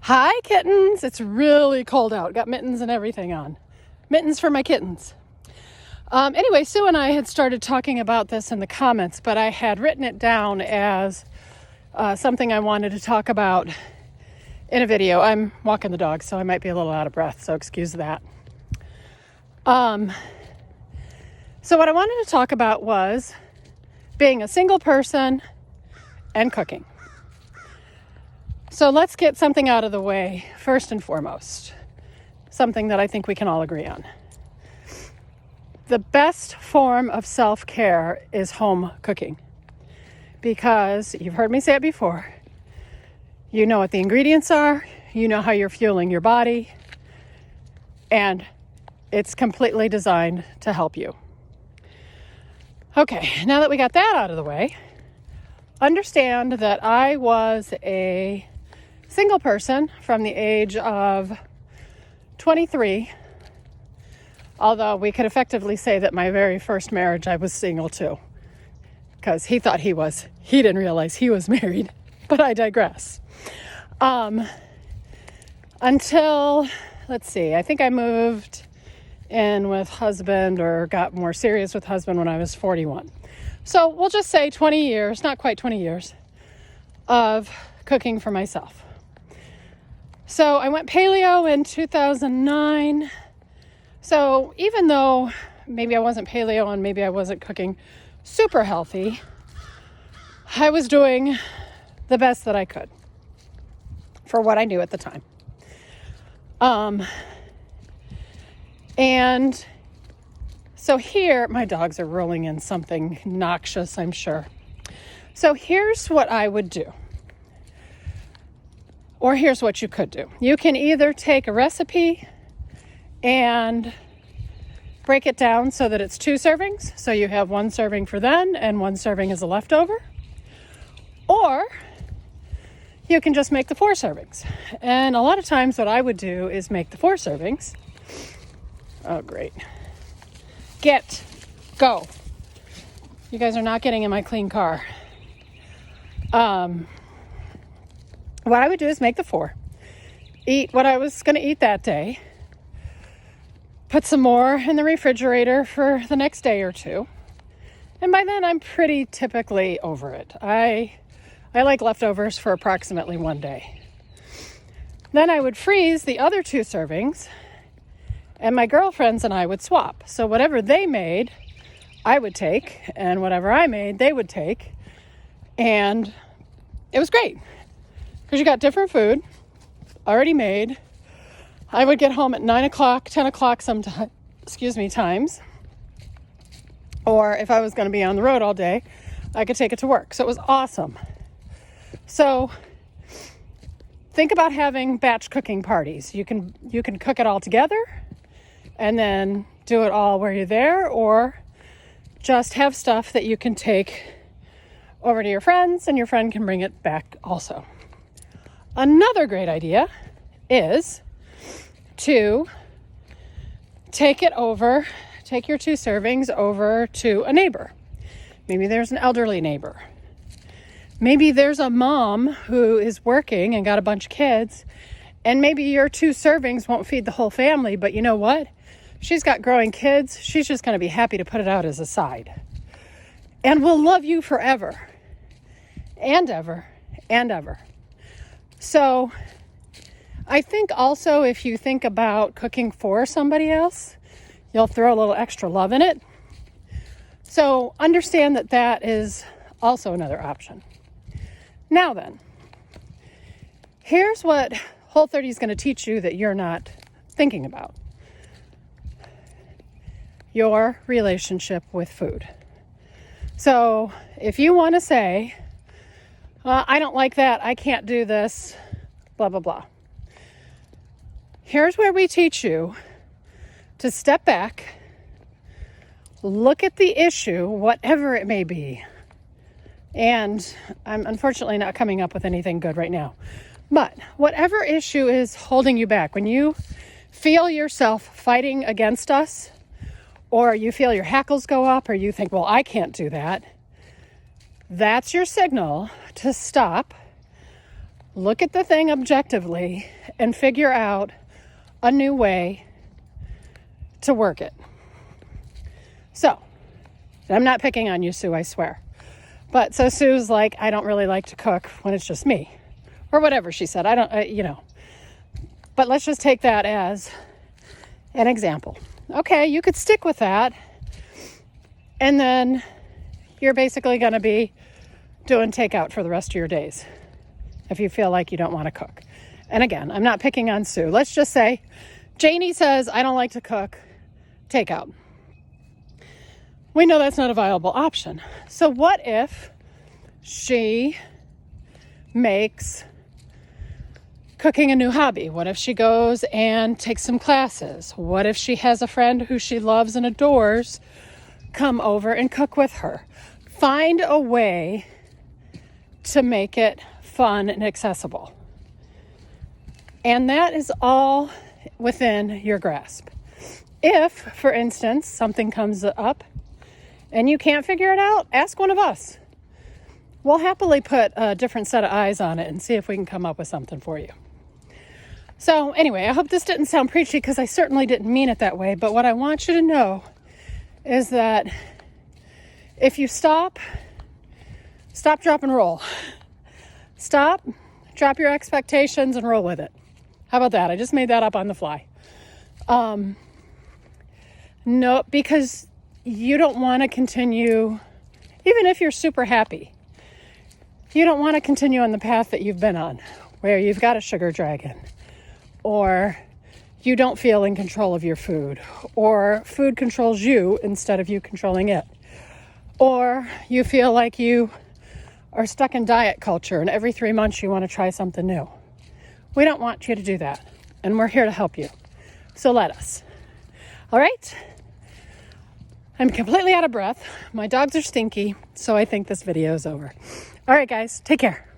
Hi, kittens. It's really cold out. Got mittens and everything on. Mittens for my kittens. Anyway, Sue and I had started talking about this in the comments, but I had written it down as something I wanted to talk about in a video. I'm walking the dog, so I might be a little out of breath, so excuse that. So what I wanted to talk about was being a single person and cooking. So let's get something out of the way first and foremost. Something that I think we can all agree on. The best form of self-care is home cooking. Because you've heard me say it before. You know what the ingredients are. You know how you're fueling your body. And it's completely designed to help you. Okay, now that we got that out of the way, understand that I was a single person from the age of 23, although we could effectively say that my very first marriage I was single too, because he thought he didn't realize he was married, but I digress. Until, let's see, I think I moved in with husband or got more serious with husband when I was 41. So we'll just say 20 years, not quite 20 years, of cooking for myself. So I went paleo in 2009. So even though maybe I wasn't paleo and maybe I wasn't cooking super healthy, I was doing the best that I could for what I knew at the time. And so here, my dogs are rolling in something noxious, I'm sure. So here's what I would do. Or here's what you could do. You can either take a recipe and break it down so that it's 2 servings. So you have 1 serving for then and 1 serving as a leftover. Or you can just make the 4 servings. And a lot of times what I would do is make the 4 servings. Oh, great. Go. You guys are not getting in my clean car. What I would do is make the 4. Eat what I was going to eat that day. Put some more in the refrigerator for the next day or 2. And by then I'm pretty typically over it. I like leftovers for approximately 1 day. Then I would freeze the other 2 servings, and my girlfriends and I would swap. So whatever they made, I would take, and whatever I made, they would take. And it was great, because you got different food, already made. I would get home at 9 o'clock, 10 o'clock times. Or if I was going to be on the road all day, I could take it to work. So it was awesome. So think about having batch cooking parties. You can cook it all together and then do it all where you're there, or just have stuff that you can take over to your friends and your friend can bring it back also. Another great idea is to take your 2 servings over to a neighbor. Maybe there's an elderly neighbor. Maybe there's a mom who is working and got a bunch of kids, and maybe your 2 servings won't feed the whole family, but you know what? She's got growing kids. She's just going to be happy to put it out as a side. And will love you forever and ever and ever. So I think also if you think about cooking for somebody else, you'll throw a little extra love in it. So understand that that is also another option. Now then, here's what Whole30 is going to teach you that you're not thinking about. Your relationship with food. So if you want to say, I don't like that, I can't do this, blah, blah, blah. Here's where we teach you to step back, look at the issue, whatever it may be. And I'm unfortunately not coming up with anything good right now. But whatever issue is holding you back, when you feel yourself fighting against us, or you feel your hackles go up, or you think, well, I can't do that, that's your signal to stop, look at the thing objectively and figure out a new way to work it. So, I'm not picking on you, Sue, I swear. But so Sue's like, I don't really like to cook when it's just me. Or whatever she said. I don't. But let's just take that as an example. Okay, you could stick with that. And then you're basically going to be doing takeout for the rest of your days if you feel like you don't want to cook. And again, I'm not picking on Sue. Let's just say Janie says, I don't like to cook, takeout. We know that's not a viable option. So what if she makes cooking a new hobby? What if she goes and takes some classes? What if she has a friend who she loves and adores come over and cook with her? Find a way to make it fun and accessible. And that is all within your grasp. If, for instance, something comes up and you can't figure it out, ask one of us. We'll happily put a different set of eyes on it and see if we can come up with something for you. So anyway, I hope this didn't sound preachy because I certainly didn't mean it that way. But what I want you to know is that if you stop, drop, and roll. Stop, drop your expectations, and roll with it. How about that? I just made that up on the fly. No, because you don't want to continue, even if you're super happy, you don't want to continue on the path that you've been on, where you've got a sugar dragon, or you don't feel in control of your food, or food controls you instead of you controlling it, or you feel like you are stuck in diet culture and every 3 months you want to try something new. We don't want you to do that, and we're here to help you. So let us. All right? I'm completely out of breath. My dogs are stinky, so I think this video is over. All right, guys, take care.